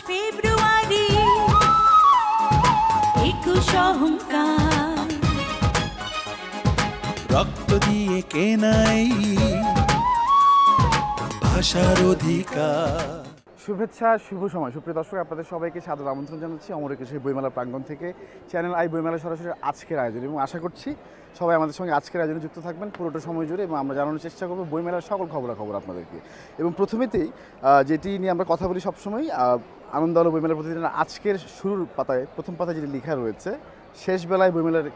ফেব্রুয়ারি 21 অহংকার রক্ত দিয়ে কেনাই ভাষার অধিকার। শুভেচ্ছা, শুভ সময়। সুপ্রিয় দর্শক, আপনাদের সবাইকে সাদর আমন্ত্রণ জানাচ্ছি অমর একুশে বইমেলা প্রাঙ্গণ থেকে চ্যানেল আই বইমেলা সরাসরি আজকের আয়োজন, এবং আশা করছি সবাই আমাদের সঙ্গে আজকের আয়োজনে যুক্ত থাকবেন পুরোটা সময় জুড়ে, এবং আমরা জানানোর চেষ্টা করবো বইমেলার সকল খবরাখবর আপনাদেরকে। এবং প্রথমেতেই যেটি নিয়ে আমরা কথা বলি সবসময়, আনন্দ আলো বইমেলার প্রতিদিন আজকের শুরুর পাতায় প্রথম পাতায় যেটি লেখা রয়েছে, শেষ বেলায় বইমেলার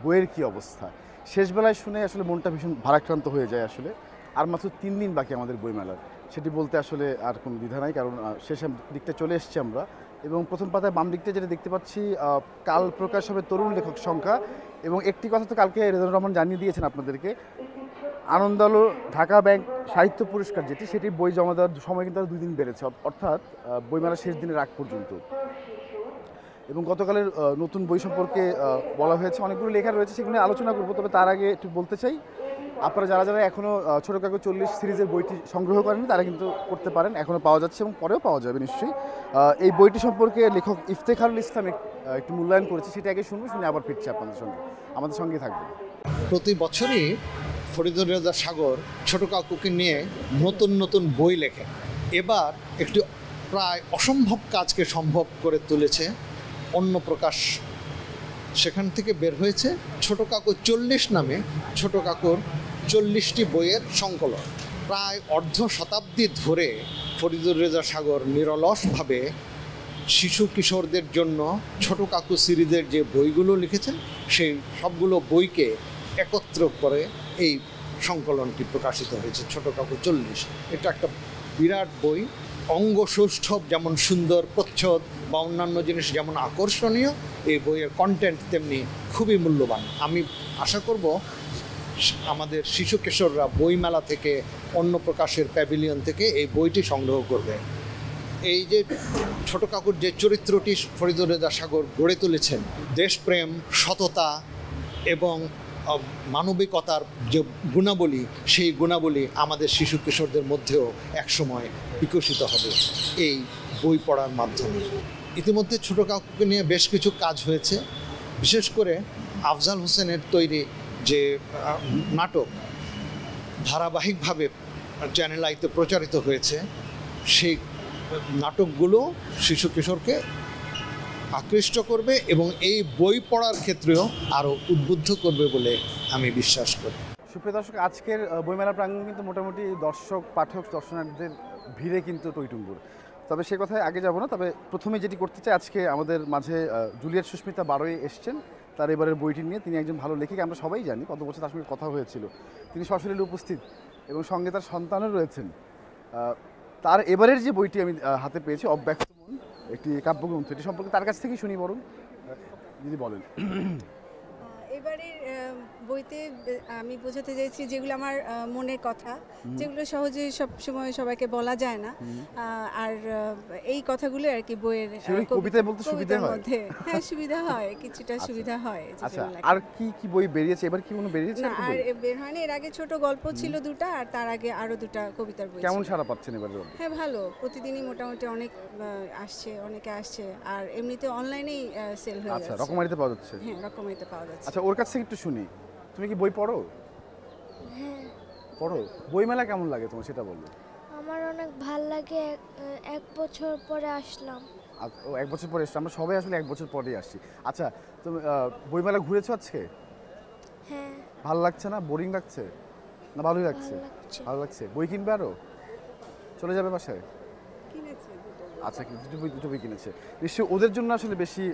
বইয়ের কী অবস্থা। শেষ বেলায় শুনে আসলে মনটা ভীষণ ভারাক্রান্ত হয়ে যায়। আসলে আর মাত্র 3 দিন বাকি আমাদের বইমেলার, সেটি বলতে আসলে আর কোনো দ্বিধা নাই, কারণ শেষের দিকটা চলে এসেছি আমরা। এবং প্রথম পাতায় বাম দিকটা যেটা দেখতে পাচ্ছি, কাল প্রকাশ হবে তরুণ লেখক সংখ্যা। এবং একটি কথা তো কালকে রেজাউর রহমান জানিয়ে দিয়েছেন আপনাদেরকে, আনন্দ আলো ঢাকা ব্যাংক সাহিত্য পুরস্কার যেটি, সেটি বই জমা দেওয়ার সময় কিন্তু আরও 2 দিন বেড়েছে, অর্থাৎ বইমেলার শেষ দিনের আগ পর্যন্ত। এবং গতকালের নতুন বই সম্পর্কে বলা হয়েছে, অনেকগুলো লেখা রয়েছে, সেগুলো নিয়ে আলোচনা করবো। তবে তার আগে একটু বলতে চাই, আপনারা যারা যারা এখনও ছোটো কাকু 40 সিরিজের বইটি সংগ্রহ করেননি তারা কিন্তু করতে পারেন, এখনও পাওয়া যাচ্ছে এবং পরেও পাওয়া যাবে নিশ্চয়ই। এই বইটি সম্পর্কে লেখক ইফতেখারুল ইসলাম একটু মূল্যায়ন করেছে, সেটা আগে শুনবো, শুনে আবার ফিরছি আপনাদের সঙ্গে, আমাদের সঙ্গেই থাকবেন। প্রতি বছরই ফরিদুর রেজা সাগর ছোট কাকুকে নিয়ে নতুন নতুন বই লেখেন। এবার একটি প্রায় অসম্ভব কাজকে সম্ভব করে তুলেছে অন্য প্রকাশ। সেখান থেকে বের হয়েছে ছোট কাকু 40 নামে ছোট কাকুর 40টি বইয়ের সংকলন। প্রায় অর্ধ শতাব্দী ধরে ফরিদুর রেজা সাগর নিরলসভাবে শিশু কিশোরদের জন্য ছোট কাকু সিরিজের যে বইগুলো লিখেছেন, সেই সবগুলো বইকে একত্র করে এই সংকলনটি প্রকাশিত হয়েছে, ছোট কাকু 40। এটা একটা বিরাট বই। অঙ্গ সৌষ্ঠব যেমন সুন্দর, প্রচ্ছদ বা অন্যান্য জিনিস যেমন আকর্ষণীয়, এই বইয়ের কন্টেন্ট তেমনি খুবই মূল্যবান। আমি আশা করব আমাদের শিশু কিশোররা বইমেলা থেকে, অন্য প্রকাশের প্যাভিলিয়ন থেকে এই বইটি সংগ্রহ করবে। এই যে ছোট কাকুর যে চরিত্রটি ফরিদুর রেজা সাগর গড়ে তুলেছেন, দেশপ্রেম, সততা এবং মানবিকতার যে গুণাবলী, সেই গুণাবলী আমাদের শিশু কিশোরদের মধ্যেও একসময় বিকশিত হবে এই বই পড়ার মাধ্যমে। ইতিমধ্যে ছোট কাকুকে নিয়ে বেশ কিছু কাজ হয়েছে, বিশেষ করে আফজাল হোসেনের তৈরি যে নাটক ধারাবাহিকভাবে চ্যানেল আইতে প্রচারিত হয়েছে, সেই নাটকগুলো শিশু কিশোরকে আকৃষ্ট করবে এবং এই বই পড়ার ক্ষেত্রেও আরও উদ্বুদ্ধ করবে বলে আমি বিশ্বাস করি। সুপ্রিয় দর্শক, আজকের বইমেলা প্রাঙ্গণ কিন্তু মোটামুটি দর্শক, পাঠক, দর্শনার্থীদের ভিড়ে কিন্তু টইটুম্বুর। তবে সে কথায় আগে যাব না। তবে প্রথমে যেটি করতে চাই, আজকে আমাদের মাঝে জুলিয়েট সুস্মিতা বারোই এসছেন তার এবারের বইটি নিয়ে। তিনি একজন ভালো লেখিকা, আমরা সবাই জানি, কত বছর তার সঙ্গে কথা হয়েছিল। তিনি সশরীরে উপস্থিত এবং সঙ্গে তার সন্তানও রয়েছেন। তার এবারের যে বইটি আমি হাতে পেয়েছি, অব্যক্ত মন, একটি কাব্যগ্রন্থ, এটি সম্পর্কে তার কাছ থেকেই শুনি বরং, যদি বলেন। এবারের বইতে আমি বোঝাতে চাইছি যেগুলো আমার মনের কথা, যেগুলো সহজে সব সময় সবাইকে বলা যায় না, আর এই কথাগুলো আর কি বইয়ের কবিতায় বলতে সুবিধা হয়। হ্যাঁ, সুবিধা হয়, কিছুটা সুবিধা হয়। আচ্ছা, আর কি কি বই বেরিয়েছে এবার? কি কোনো বেরিয়েছে? না, আর বের হয়নি। এর আগে ছোট গল্প ছিল 2টা, আর তার আগে আরো 2টা কবিতার বই। কেমন সাড়া পাচ্ছেন এবার? হ্যাঁ, ভালো, প্রতিদিনই মোটামুটি অনেক আসছে, অনেকে আসছে, আর এমনিতে অনলাইনেই সেল হয়ে যাচ্ছে। আচ্ছা, রকমারিতে পাওয়া যাচ্ছে? হ্যাঁ, রকমারিতে পাওয়া যাচ্ছে। আচ্ছা, ওর কাছ থেকে একটু শুনি, তুমি কি বই পড়ো? হ্যাঁ, পড়ো। বইমেলা কেমন লাগে তোমার সেটা বলো। আমার অনেক ভাল লাগে। 1 বছর পরে আসলাম। ও, 1 বছর পরে এসছো? আমরা সবাই আসলে 1 বছর পরেই আসছি। আচ্ছা, তুমি বইমেলা ঘুরেছো আজকে? হ্যাঁ। ভালো লাগছে না? বোরিং লাগছে না ভালোই লাগছে? ভালো লাগছে। বই কিনবে আরো? চলে যাবে বাসায়? কিনেছে আচ্ছা, দুটো বই কিনেছে নিশ্চয়ই। ওদের জন্য আসলে বেশি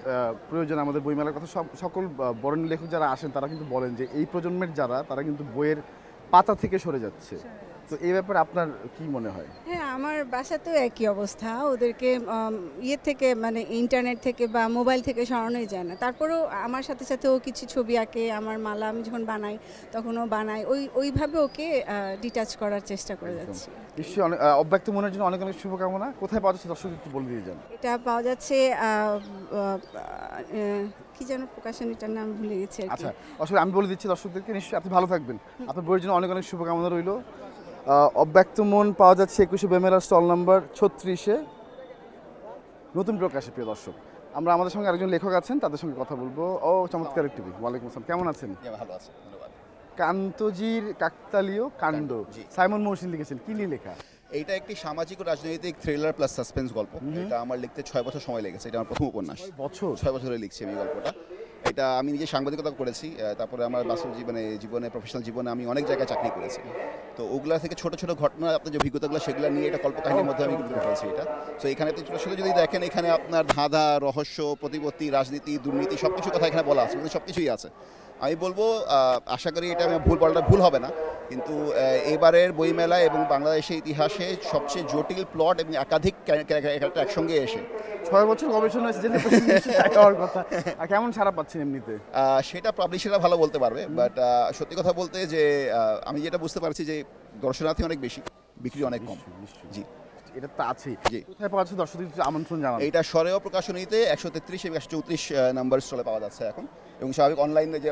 প্রয়োজন আমাদের বইমেলার কথা। সকল বরেণ্য লেখক যারা আসেন তারা কিন্তু বলেন যে এই প্রজন্মের যারা, তারা কিন্তু বইয়ের পাতা থেকে সরে যাচ্ছে। তো এই ব্যাপারে আপনার কি মনে হয়? হ্যাঁ, আমার বাসাতেও একই অবস্থা। ওদেরকে ইয়ে থেকে, মানে ইন্টারনেট থেকে বা মোবাইল থেকে সরানোই যায় না। তারপরেও আমার সাথে সাথে ও কিছু ছবি আঁকে, আমার মালা আমি যখন বানাই তখন ও বানায়, ওইভাবে ওকে ডিটাচ করার চেষ্টা করে যাচ্ছি। নিশ্চয়ই। অব্যক্ত মনের জন্য অনেক অনেক শুভকামনা। কোথায় পাওয়া যাচ্ছে দর্শক একটু বলে দিয়ে যান। এটা পাওয়া যাচ্ছে কি যেন প্রকাশনীটার নাম ভুলে গেছি। আচ্ছা, আসলে আমি বলে দিচ্ছি দর্শকদেরকে। নিশ্চয়ই আপনি ভালো থাকবেন। আপনার বইয়ের জন্য অনেক অনেক শুভকামনা রইল। অব্যক্ত মন পাওয়া যাচ্ছে 21শে বইমেলার স্টল নাম্বার 36-এ। নতুন প্রকাশে প্রিয় দর্শক। আমরা আমাদের সঙ্গে আরেকজন লেখক আছেন, তাদের সঙ্গে কথা বলবো। ও চমৎকার একটি বই। ওয়ালাইকুম আসসালাম, কেমন আছেন? ভালো আছে, ধন্যবাদ। কান্তজির কাকতালীয় কাণ্ড, জি। সাইমন মহসিন লিখেছেন। কি নিয়ে লেখা? এইটা একটি সামাজিক ও রাজনৈতিক থ্রিলার প্লাস সাসপেন্স গল্প। এটা আমার লিখতে 6 বছর সময় লেগেছে। এটা আমার প্রথম উপন্যাস। 6 বছরে লিখছি আমি এই গল্পটা। এটা আমি নিজে সাংবাদিকতা করেছি, তারপরে আমার বাস্তব জীবনে প্রফেশনাল জীবনে আমি অনেক জায়গায় চাকরি করেছি। তো ওগুলা থেকে ছোট ছোট ঘটনা, আপনার যে অভিজ্ঞতাগুলো সেগুলো নিয়ে এটা কল্পকাহিনীর মধ্যে আমি তুলে ধরেছি এটা। তো এখানে আসলে যদি দেখেন, এখানে আপনার ধাঁধা, রহস্য, প্রতিপত্তি, রাজনীতি, দুর্নীতি সব কিছু কথা এখানে বলা আছে, মানে সব কিছুই আছে। আমি বলবো, আশা করি এটা আমি ভুল হবে না, কিন্তু এবারের বইমেলা এবং বাংলাদেশের ইতিহাসে সবচেয়ে জটিল প্লট এবং একাধিক ক্যারেক্টার একসঙ্গে এসে 6 বছর গবেষণা হয়েছে, জেনে হওয়ার কথা। আর কেমন সারা পাচ্ছেন এমনিতে? সেটা পাবলিশাররা ভালো বলতে পারবে, বাট সত্যি কথা বলতে যে আমি যেটা বুঝতে পারছি যে দর্শনার্থী অনেক বেশি, বিক্রি অনেক কম। জি, এটা তো আছেই। জি। কোথায় পাওয়া যাচ্ছে দর্শকদের আমন্ত্রণ জানান? এইটা সরেও প্রকাশনীতে 133 এবং 134 নাম্বার স্টলে পাওয়া যাচ্ছে এখন, এবং স্বাভাবিক অনলাইনে যে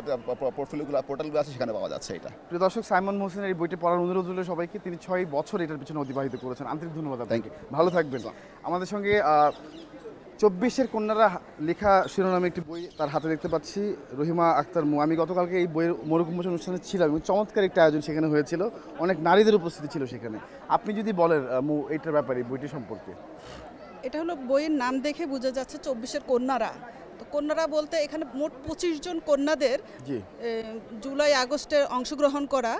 পোর্টালগুলো আছে সেখানে পাওয়া যাচ্ছে এটা। প্রিয় দর্শক, সাইমন মহসিনের এই বইটি পড়ার অনুরোধ হলো সবাইকে। তিনি 6 বছর এটার পিছনে অতিবাহিত করেছেন। আন্তরিক ধন্যবাদ আপনাকে, ভালো থাকবেন। আমাদের সঙ্গে 24-এর কন্যারা লেখা শিরোনামে একটি বই তার হাতে দেখতে পাচ্ছি, রহিমা আক্তার মু। আমি গতকালকে এই বইয়ের মোড়ক উন্মোচন অনুষ্ঠানে ছিলাম এবং চমৎকার একটা আয়োজন সেখানে হয়েছিল, অনেক নারীদের উপস্থিতি ছিল সেখানে। আপনি যদি বলেন মু এইটার ব্যাপারে, বইটি সম্পর্কে। এটা হলো বইয়ের নাম দেখে বোঝা যাচ্ছে 24-এর কন্যারা। তো কন্যারা বলতে এখানে মোট 25 জন কন্যাদের জুলাই আগস্টে অংশগ্রহণ করা,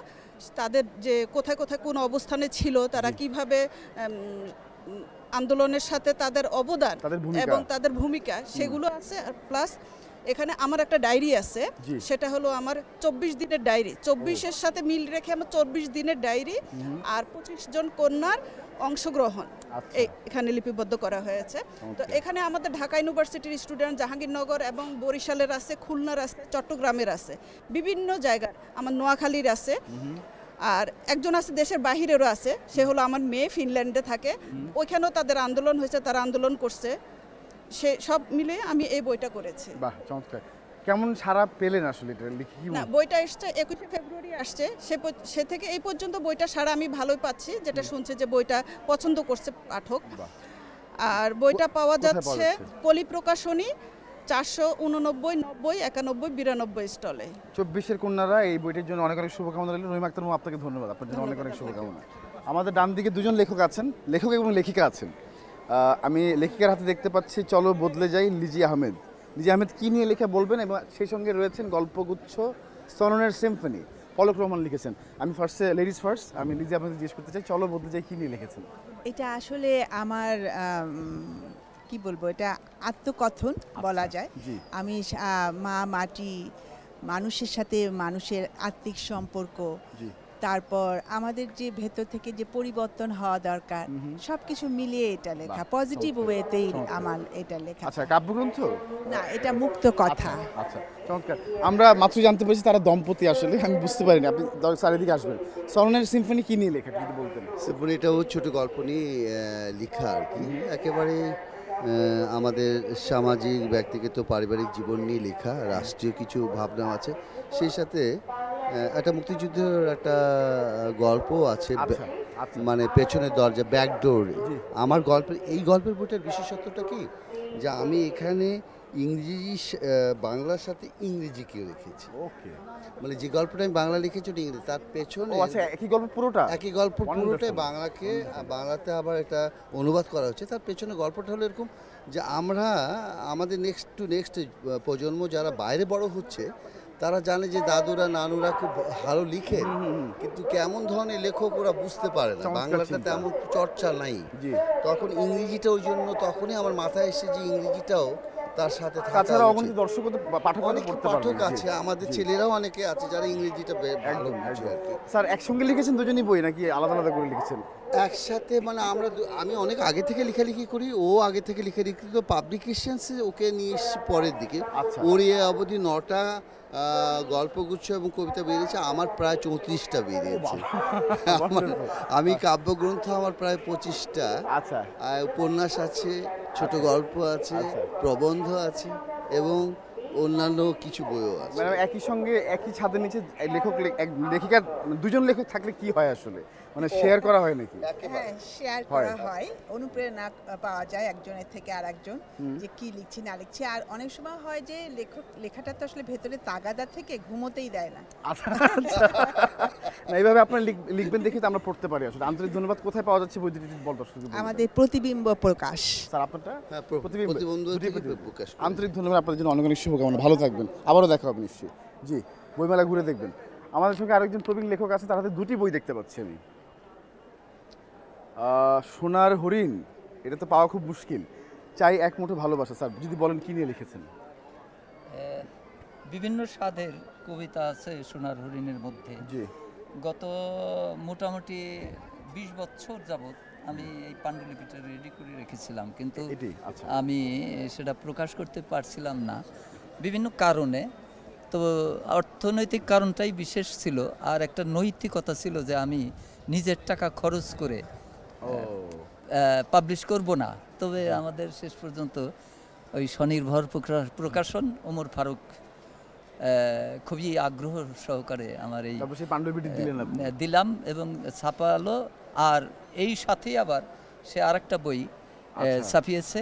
তাদের যে কোথায় কোথায় কোন অবস্থানে ছিল, তারা কিভাবে আন্দোলনের সাথে তাদের অবদান এবং তাদের ভূমিকা সেগুলো আছে। আর প্লাস এখানে আমার একটা ডায়েরি আছে, সেটা হলো আমার 24 দিনের ডায়েরি। 24-এর সাথে মিল রেখে আমার 24 দিনের ডায়েরি আর 25 জন কন্যার অংশগ্রহণ এখানে লিপিবদ্ধ করা হয়েছে। তো এখানে আমাদের ঢাকা ইউনিভার্সিটির স্টুডেন্ট, জাহাঙ্গীরনগর এবং বরিশালের আছে, খুলনার আছে, চট্টগ্রামের আছে, বিভিন্ন জায়গার, আমার নোয়াখালীর আছে, আর একজন আছে দেশের বাহিরেরও আছে, সে হলো আমার মেয়ে, ফিনল্যান্ডে থাকে। ওইখানেও তাদের আন্দোলন হয়েছে, তারা আন্দোলন করছে। সে সব মিলে আমি এই বইটা করেছি। বাহ, চমৎকার। কেমন সারা পেলেন আসলে এটা লিখে? না, বইটা এসছে 21 ফেব্রুয়ারি আসছে, সে থেকে এই পর্যন্ত বইটা সারা আমি ভালোই পাচ্ছি, যেটা শুনছে যে বইটা পছন্দ করছে পাঠক। আর বইটা পাওয়া যাচ্ছে কলি প্রকাশনী 489, 90, 91, 92 স্টলে। 24-এর কন্যারা এই বইটির জন্য অনেক অনেক শুভকামনা রইল। রহিমা আক্তার, আপনাকে ধন্যবাদ, আপনার জন্য অনেক অনেক শুভকামনা। আমাদের ডান দিকে দুজন লেখক আছেন, লেখক এবং লেখিকা আছেন। আমি লেখিকার হাতে দেখতে পাচ্ছি চলো বদলে যাই, লিজি আহমেদ। লিজি আহমেদ কী নিয়ে লেখা বলবেন, এবং সেই সঙ্গে রয়েছেন গল্পগুচ্ছ সননের সিম্ফনি, পলক রহমান লিখেছেন। আমি লেডিস ফার্স্ট, আমি লিজি আহমেদ জিজ্ঞেস করতে চাই, চলো বদলে যাই কী নিয়ে লিখেছেন? এটা আসলে আমার কি বলবো, এটা আত্মকথন বলা যায়। আমি মা, মাটি, মানুষের সাথে মানুষের আত্মিক সম্পর্ক, তারপর আমাদের যে ভেতর থেকে যে পরিবর্তন হওয়া দরকার, সবকিছু মিলিয়ে এটা লেখা, পজিটিভ ওয়েতেই আমার এটা লেখা। আচ্ছা, কাব্যগ্রন্থ না, এটা মুক্ত কথা। আচ্ছা, চমৎকার। আমরা মাত্র জানতে পেরেছি তারা দম্পতি, আসলে আমি বুঝতে পারিনি। আপনি চারিদিকে আসবেন। সননের সিম্ফনি কি নিয়ে লেখা, যদি বলতেন? সিম্ফনিটাও ছোট গল্প নিয়ে লেখা আর কি, একেবারে আমাদের সামাজিক, ব্যক্তিগত, পারিবারিক জীবন নিয়ে লেখা, রাষ্ট্রীয় কিছু ভাবনা আছে, সেই সাথে একটা মুক্তিযুদ্ধের একটা গল্প আছে, মানে পেছনের দরজা, ব্যাকডোর। আমার এই গল্পের বইটার বিশেষত্বটা কি, যে আমি এখানে ইংরেজি, বাংলার সাথে ইংরেজিকেও রেখেছি। মানে যে গল্পটা আমি বাংলা লিখেছি ওটা ইংরেজি, তার পেছনে একই গল্প পুরোটাই বাংলাতে আবার এটা অনুবাদ করা হচ্ছে। তার পেছনে গল্পটা হলো এরকম যে আমাদের নেক্সট প্রজন্ম যারা বাইরে বড় হচ্ছে, তারা জানে যে দাদুরা, নানুরা খুব ভালো লিখে, কিন্তু কেমন ধরনের লেখক ওরা বুঝতে পারে না, বাংলাটা তেমন চর্চা নাই। তখন ইংরেজিটা, ওই জন্য তখনই আমার মাথায় এসে যে ইংরেজিটাও তার সাথে তাছাড়া অগণিত দর্শক পাঠক আছে, আমাদের ছেলেরাও অনেকে আছে যারা ইংরেজিটা ভালো বুঝে আর কি। স্যার, একসঙ্গে লিখেছেন দুজনই বই, নাকি আলাদা আলাদা করে লিখেছেন? একসাথে, মানে আমি অনেক আগে থেকে লেখালেখি করি, ও আগে থেকে লিখি, তো পাবলিকেশনসে ওকে নিয়ে এসেছি পরের দিকে। ওর অবধি 9টা গল্পগুচ্ছ এবং কবিতা বেরিয়েছে, আমার প্রায় 34টা বেরিয়েছে। আমি কাব্যগ্রন্থ আমার প্রায় 25টা, উপন্যাস আছে, ছোট গল্প আছে, প্রবন্ধ আছে, এবং অন্যান্য কিছু বইও আছে। মানে একই সঙ্গে একই ছাদের নিচে লেখিকা দুজন লেখক থাকলে কি হয় আসলে, মানে শেয়ার করা হয় নাকি? হ্যাঁ, শেয়ার করা হয়, অনুপ্রেরণা পাওয়া যায় একজনের থেকে আর একজন যে কি লিখছি না লিখছি। আর অনেক সময় হয় যে লেখাটা তো আসলে ভেতরে তাগাদা থেকে ঘুমোতেই দেয় না। না, এইভাবে আপনারা লিখবেন দেখি তো আমরা পড়তে পারি আসলে। আন্তরিক ধন্যবাদ। কোথায় পাওয়া যাচ্ছে বই দুটি বল দর্শক? আমাদের প্রতিবিম্ব প্রকাশ। স্যার আপনারটা? হ্যাঁ, প্রতিবিম্ব থেকে প্রকাশ। আন্তরিক ধন্যবাদ আপনাদের জন্য, অনেক অনেক শুভকামনা, ভালো থাকবেন, আবারও দেখা হবে নিশ্চয়ই। জি, বইমেলা ঘুরে দেখবেন। আমাদের সঙ্গে আরেকজন প্রবীণ লেখক আছে, তার হাতে দুটি বই দেখতে পাচ্ছি আমি। সোনার হরিণ, এটা তো পাওয়া খুব মুশকিল। চাই এক মুঠো ভালোবাসা। স্যার যদি বলেন কি নিয়ে লিখেছেন? বিভিন্ন স্বাদের কবিতা আছে সোনার হরিণের মধ্যে। জি, গত মোটামুটি 20 বছর যাবৎ আমি এই পাণ্ডুলিপিটা রেডি করে রেখেছিলাম, কিন্তু আমি সেটা প্রকাশ করতে পারছিলাম না বিভিন্ন কারণে। তো অর্থনৈতিক কারণটাই বিশেষ ছিল, আর একটা নৈতিকতা ছিল যে আমি নিজের টাকা খরচ করে পাবলিশ করব না। তবে আমাদের শেষ পর্যন্ত ওই স্বনির্ভর প্রকাশন ওমর ফারুক খুবই আগ্রহ সহকারে আমার এই দিলাম এবং ছাপালো। আর এই সাথেই আবার সে আরেকটা বই ছাপিয়েছে,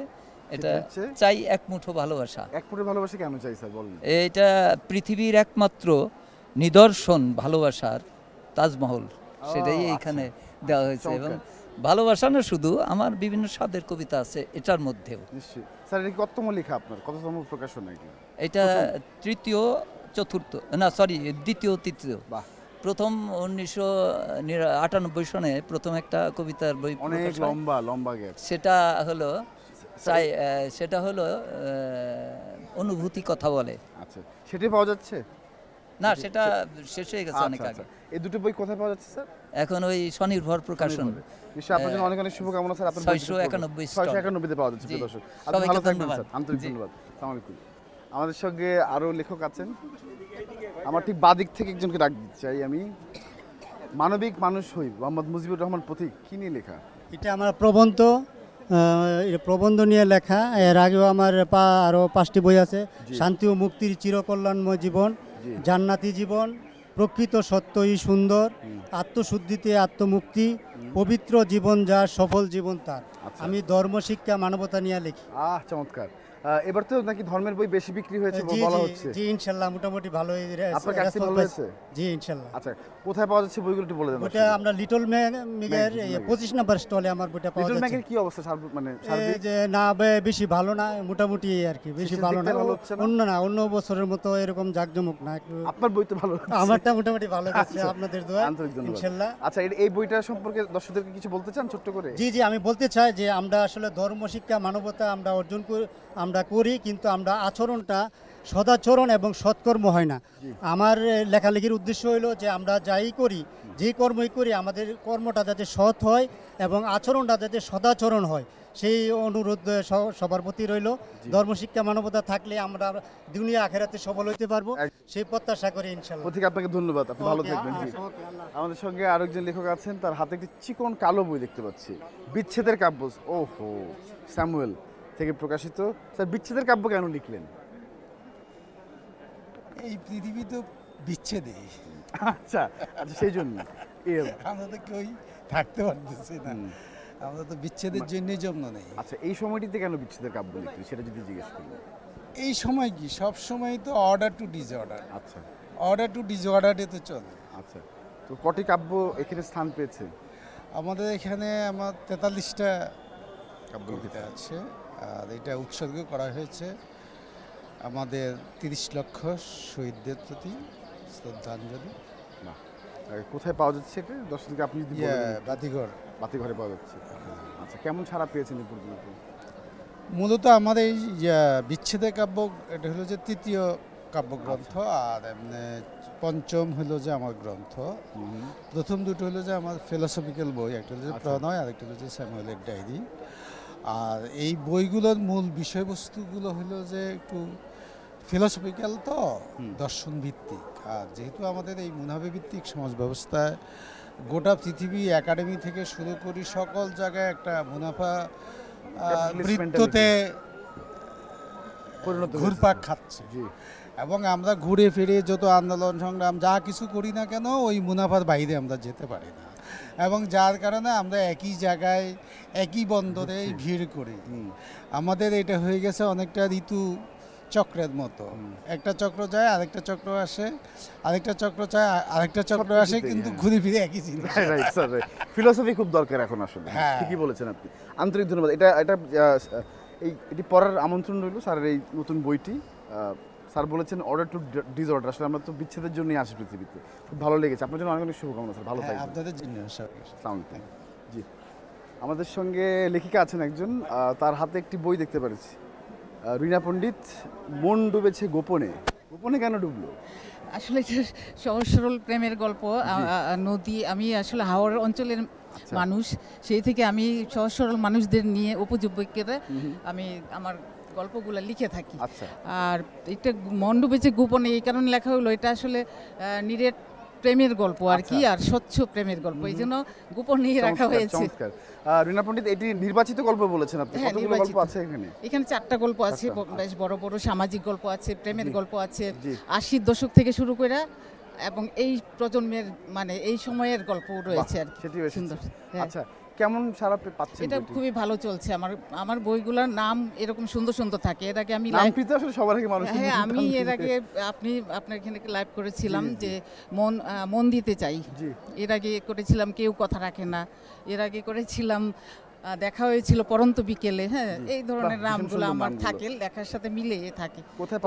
এটা চাই এক মুঠো ভালোবাসা। এক মুঠো ভালোবাসা কেন চাই স্যার বলেন? এটা পৃথিবীর একমাত্র নিদর্শন ভালোবাসার তাজমহল, সেটাই এইখানে দেওয়া হয়েছে। এবং ভালোবাসা না শুধু, আমার বিভিন্ন স্বাদের কবিতা আছে এটার মধ্যেও। নিশ্চয়ই। স্যার এটা কততম লেখা আপনার, কততম প্রকাশন? এটা দ্বিতীয় তৃতীয়। প্রথম 1998 সনে প্রথম একটা কবিতার বই, অনেক লম্বা গ্যাপ। সেটা হলো অনুভূতি কথা বলে। আচ্ছা, সেটাই পাওয়া যাচ্ছে না? সেটা শেষ হয়ে গেছে অনেক আগে। এই দুটো বই কোথায় পাওয়া যাচ্ছে স্যার? এখন ওই স্বনির্ভর প্রকাশন। নিশ্চয়ই আপনার জন্য অনেক অনেক শুভকামনা স্যার। আপনার 691 তে পাওয়া যাচ্ছে। দর্শক আপনি ভালো থাকবেন স্যার, আন্তরিক ধন্যবাদ। আসসালামু আলাইকুম। আমাদের সঙ্গে আরো লেখক আছেন, আমার ঠিক বাদিক থেকে একজনকে ডাক দিতে চাই আমি। মানবিক মানুষ হই, মোহাম্মদ মুজিবুর রহমান পথিক, কি নিয়ে লেখা? এটা আমার প্রবন্ধ নিয়ে লেখা। এর আগেও আমার আরও 5টি বই আছে। শান্তি ও মুক্তির চিরকল্যাণময় জীবন, জান্নাতি জীবন, প্রকৃত সত্যই সুন্দর, আত্মশুদ্ধিতে আত্মমুক্তি, পবিত্র জীবন যার সফল জীবন তার। আমি ধর্ম শিক্ষা মানবতা নিয়ে লিখি। চমৎকার। এবার তো নাকি ধর্মের বই বেশি বিক্রি হয়েছে বলা হচ্ছে। জি ইনশাআল্লাহ, মোটামুটি ভালোই। আপনার কাছে ভালো হয়েছে? জি ইনশাআল্লাহ। আচ্ছা, কোথায় পাওয়া যাচ্ছে বইগুলো একটু বলে দেন। ওটা আমরা লিটল ম্যাগের 25 নম্বর স্টলে আমার বইটা পাওয়া যাচ্ছে। লিটল ম্যাগের কি অবস্থা মানে সার্বিক? যে না বেশি ভালো না, মোটামুটি আর কি, বেশি ভালো না। অন্য বছরের মতো এরকম জাকজমক না। আপনার বই তো ভালো, আমারটা মোটামুটি ভালো গেছে আপনাদের দোয়ায় ইনশাআল্লাহ। আচ্ছা, এই বইটা সম্পর্কে দর্শকদেরকে কিছু বলতে চান ছোট্ট করে? জি, আমি বলতে চাই যে আমরা আসলে ধর্ম শিক্ষা মানবতা আমরা অর্জন করি, কিন্তু আমরা আচরণটা সদাচরণ এবং সৎকর্ম হয় না। আমার লেখালেখির উদ্দেশ্য হলো যে আমরা যাই করি, যে কর্মই করি, আমাদের কর্মটা যাতে সৎ হয় এবং আচরণটা যাতে সদাচরণ হয়, সেই অনুরোধ সবার প্রতি রইল। ধর্মশিক্ষা মানবতা থাকলে আমরা দুনিয়া আখেরাতে সফল হইতে পারবো, সেই প্রত্যাশা করি ইনশাআল্লাহ। প্রতীক, আপনাকে ধন্যবাদ, আপনি ভালো থাকবেন। আমাদের সঙ্গে আরেকজন লেখক আছেন, তার হাতে একটি চিকন কালো বই দেখতে পাচ্ছি, বিচ্ছেদের কাব্য। ওহো, স্যামুয়েল থেকে প্রকাশিত। স্যার, বিচ্ছেদের কাব্য কেন লিখলেন? এই পৃথিবী তো বিচ্ছেদে। আচ্ছা, সেই জন্য আমরা তো কেউই থাকতে পারতেছি না, আমরা তো বিচ্ছেদের জন্যই জন্ম নেই। আচ্ছা, এই সময়টিতে কেন বিচ্ছেদের কাব্য লিখলেন সেটা যদি জিজ্ঞেস করি? এই সময় কি সব সময় তো অর্ডার টু ডিসঅর্ডার। আচ্ছা, অর্ডার টু ডিসঅর্ডারে তো চলে। আচ্ছা, তো কটি কাব্য এখানে স্থান পেয়েছে? আমাদের এখানে আমার 43টা কবিতা আছে, আর এটা উৎসর্গ করা হয়েছে আমাদের 30 লক্ষ শহীদদের প্রতি শ্রদ্ধাঞ্জলি। কোথায় পাওয়া যাচ্ছে এটা দর্শককে আপনি যদি বলেন? বাতিঘরে পাওয়া যাচ্ছে। আচ্ছা, কেমন ছাড়া পেয়েছেন এই পর্যন্ত? মূলত আমাদের এই বিচ্ছেদের কাব্য, এটা হলো যে 3য় কাব্যগ্রন্থ, আর পঞ্চম হলো যে আমার গ্রন্থ। প্রথম দুটো হলো যে আমার ফিলোসফিক্যাল বই, একটা হলো যে প্রণয়, আর একটা হলো যে স্যামুয়েলের ডায়েরি। আর এই বইগুলোর মূল বিষয়বস্তুগুলো হলো যে একটু ফিলোসফিক্যাল, তো দর্শন ভিত্তিক। আর যেহেতু আমাদের এই মুনাফা ভিত্তিক সমাজ ব্যবস্থায় গোটা পৃথিবী, একাডেমি থেকে শুরু করি সকল জায়গায় একটা মুনাফা বৃত্ততে ঘুরপাক খাচ্ছে। এবং আমরা ঘুরে ফিরে যত আন্দোলন সংগ্রাম যা কিছু করি না কেন ওই মুনাফার বাইরে আমরা যেতে পারি না, এবং যার কারণে আমরা একই জায়গায় একই বন্দরে ভিড় করি। আমাদের এটা হয়ে গেছে অনেকটা ঋতু চক্রের মতো, একটা চক্র যায় আরেকটা চক্র আসে, আরেকটা চক্র যায় আরেকটা চক্র আসে, কিন্তু ঘুরে ফিরে একই জিনিস। ফিলোসফি খুব দরকার এখন আসলে, ঠিকই বলেছেন আপনি। আন্তরিক ধন্যবাদ। এটি পড়ার আমন্ত্রণ রইল স্যারের এই নতুন বইটি। স্যার বলেছেন অর্ডার টু ডিসঅর্ডার, আসলে আমরা তো বিচ্ছেদের জন্যই আসি পৃথিবীতে। খুব ভালো লেগেছে, আপনার জন্য অনেক অনেক শুভকামনা স্যার, ভালো থাকবেন। আপনাদের জন্য জি। আমাদের সঙ্গে লেখিকা আছেন একজন, তার হাতে একটি বই দেখতে পাচ্ছি, রীনা পণ্ডিত, মন ডুবেছে গোপনে। গোপনে কেন ডুবলো? আসলে সহজ সরল প্রেমের গল্প। নদী, আমি আসলে হাওড় অঞ্চলের মানুষ, সেই থেকে আমি সহজ সরল মানুষদের নিয়ে উপজীব্য করে আমি আমার গল্পগুলো লিখে থাকি। আর এটা মন ডুবেছে গোপনে এই কারণে লেখা হলো, এটা আসলে নিরেট প্রেমের গল্প আর কি, আর স্বচ্ছ প্রেমের গল্প, এই জন্য গোপনে রাখা হয়েছে। রীনা পণ্ডিত, এটি নির্বাচিত গল্প বলেছেন আপনি, কতগুলো গল্প আছে এখানে? এখানে 4টা গল্প আছে, বেশ বড় বড় সামাজিক গল্প আছে, প্রেমের গল্প আছে, 80-র দশক থেকে শুরু করে এবং এই প্রজন্মের মানে এই সময়ের গল্প রয়েছে আর কি। সুন্দর। আচ্ছা, কেমন সারা পাচ্ছেন? এটা খুবই ভালো চলছে। আমার বইগুলোর নাম এরকম সুন্দর সুন্দর থাকে। এর আগে আমি আমি এর আগে আপনার এখানে লাইভ করেছিলাম যে মন দিতে চাই, এর আগে করেছিলাম কেউ কথা রাখে না, এর আগে করেছিলাম দেখা হয়েছিল পরন্ত বিকেলে। হ্যাঁ, এই ধরনের নামগুলো আমার থাকে, লেখার সাথে মিলে থাকে।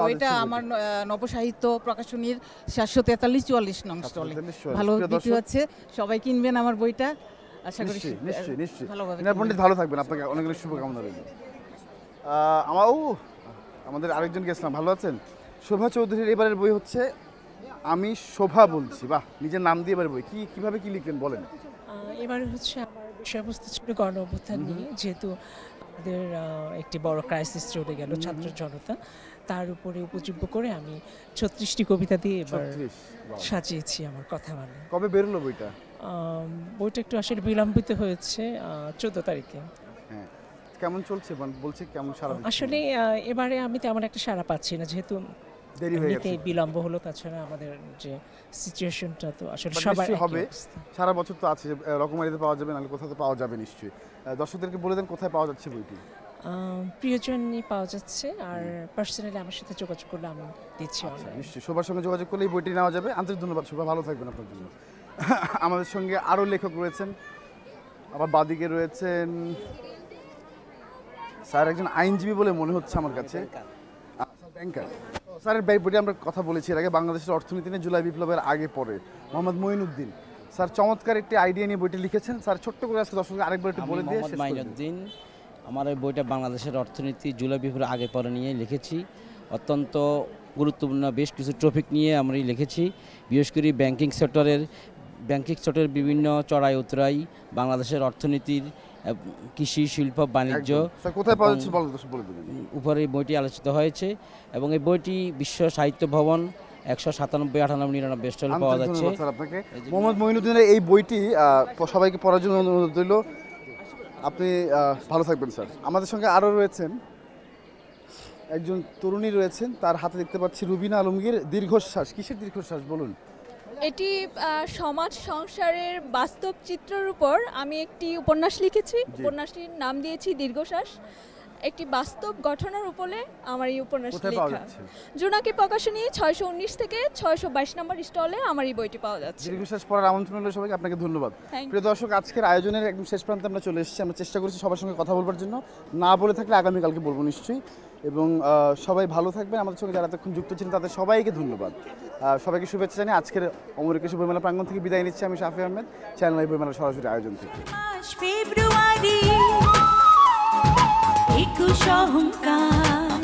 ওইটা আমার নবসাহিত্য প্রকাশনীর 743-44 নং স্টলে ভালো বিক্রি হচ্ছে, সবাই কিনবেন আমার বইটা। আশা করি নিশ্চয়ই। রীনা পণ্ডিত ভালো থাকবেন, আপনাকে অনেক অনেক শুভকামনা রইল। আমাদের আরেকজন গেছিলাম, ভালো আছেন? শোভা চৌধুরীর এবারের বই হচ্ছে আমি শোভা বলছি। বাহ, নিজের নাম দিয়ে এবার বই, কিভাবে কি লিখলেন বলেন? এবার হচ্ছে আমার বিষয়বস্তু ছিল গণ অভ্যুত্থান নিয়ে, যেহেতু আমাদের একটি বড় ক্রাইসিস চলে গেল ছাত্র জনতা, তার উপরে উপজীব্য করে আমি 36টি কবিতা দিয়ে এবার সাজিয়েছি আমার কথা। মানে কবে বেরোলো বইটা? বইটা একটু আসলে বিলম্বিত হয়েছে, 14 তারিখে। হ্যাঁ, কেমন চলছে বলছে, কেমন সারা? আসলে এবারে আমি তেমন একটা সারা পাচ্ছি না, যেহেতু দেরি হয়ে গেছে, বিলম্ব হলো। তাছাড়া আমাদের যে সিচুয়েশনটা তো আসলে সবার হবে, সারা বছর তো আছে, রকমারিতে পাওয়া যাবে, নাহলে কোথাও তো পাওয়া যাবে নিশ্চয়ই। দর্শকদেরকে বলে দেন কোথায় পাওয়া যাচ্ছে বইটি। প্রিয়জনই পাওয়া যাচ্ছে, আর পার্সোনালি আমার সাথে যোগাযোগ করলে আমি দিচ্ছি। নিশ্চয়ই সবার সঙ্গে যোগাযোগ করলে এই বইটি নেওয়া যাবে। আন্তরিক ধন্যবাদ শোভা, ভালো থাকবেন আপনার জন্য। আমাদের সঙ্গে আরও লেখক রয়েছেন, আবার বাদিকে রয়েছেন স্যার একজন আইনজীবী বলে মনে হচ্ছে আমার কাছে, ব্যাংকার। স্যারের বইটি আমরা কথা বলেছি এর আগে, বাংলাদেশের অর্থনীতি নিয়ে জুলাই বিপ্লবের আগে পরে, মোহাম্মদ মঈনুদ্দিন স্যার চমৎকার একটি আইডিয়া নিয়ে বইটি লিখেছেন। স্যার ছোট্ট করে আজকে দর্শকদের আরেকবার একটু বলে দিয়ে। মঈনুদ্দিন, আমার এই বইটা বাংলাদেশের অর্থনীতি জুলাই বিপ্লবের আগে পরে নিয়ে লিখেছি। অত্যন্ত গুরুত্বপূর্ণ বেশ কিছু টপিক নিয়ে আমরা লিখেছি, বিশেষ করে ব্যাংকিং সেক্টরের বিভিন্ন চড়াই উতরাই, বাংলাদেশের অর্থনীতির, কৃষি, শিল্প, বাণিজ্য উপরে বইটি আলোচিত হয়েছে। এবং এই বইটি বিশ্ব সাহিত্য ভবন 197, 98, 99 স্টলে পাওয়া যাচ্ছে। মোহাম্মদ মঈনুদ্দিনের এই বইটি সবাইকে পড়ার জন্য অনুরোধ রইল। আপনি ভালো থাকবেন স্যার। আমাদের সঙ্গে আরও রয়েছেন একজন তরুণী রয়েছেন, তার হাতে দেখতে পাচ্ছি রুবিনা আলমগীর। দীর্ঘশ্বাস, কিসের দীর্ঘশ্বাস বলুন? এটি সমাজ সংসারের বাস্তব চিত্রের উপর আমি একটি উপন্যাস লিখেছি। উপন্যাসটির নাম দিয়েছি দীর্ঘশ্বাস। একটি বাস্তব ঘটনার উপরে আমার এই উপন্যাস লেখা। জোনাকি প্রকাশনী 619 থেকে 622 নম্বর স্টলে আমার এই বইটি পাওয়া যাচ্ছে। দীর্ঘশ্বাস পড়ার আমন্ত্রণ হলো সবাইকে, আপনাকে ধন্যবাদ। প্রিয় দর্শক, আজকের আয়োজনের একদম শেষ প্রান্তে আমরা চলে এসেছি। আমরা চেষ্টা করেছি সবার সঙ্গে কথা বলবার জন্য, না বলে থাকলে আগামীকালকে বলবো নিশ্চয়ই। এবং সবাই ভালো থাকবেন। আমাদের সঙ্গে যারা এতক্ষণ যুক্ত ছিলেন তাদের সবাইকে ধন্যবাদ। সবাইকে শুভেচ্ছা জানিয়ে আজকের অমর একুশে বইমেলা প্রাঙ্গণ থেকে বিদায় নিচ্ছি আমি শাফি আহমেদ, চ্যানেল আই বইমেলা সরাসরি আয়োজন থেকে। ফেব্রুয়ারি 21 অহংকার,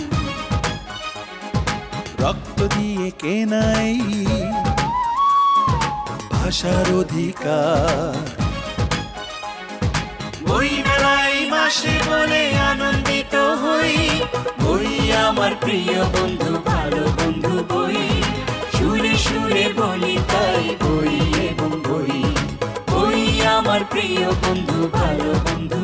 রক্ত দিয়ে কেনাই ভাষার অধিকার, বই মেলায় মাসে বলে আনন্দিত হই, বই আমার প্রিয় বন্ধু, ভালো বন্ধু বই, সুরে সুরে বলি তাই বই এবং বই, বই আমার প্রিয় বন্ধু, ভালো বন্ধু।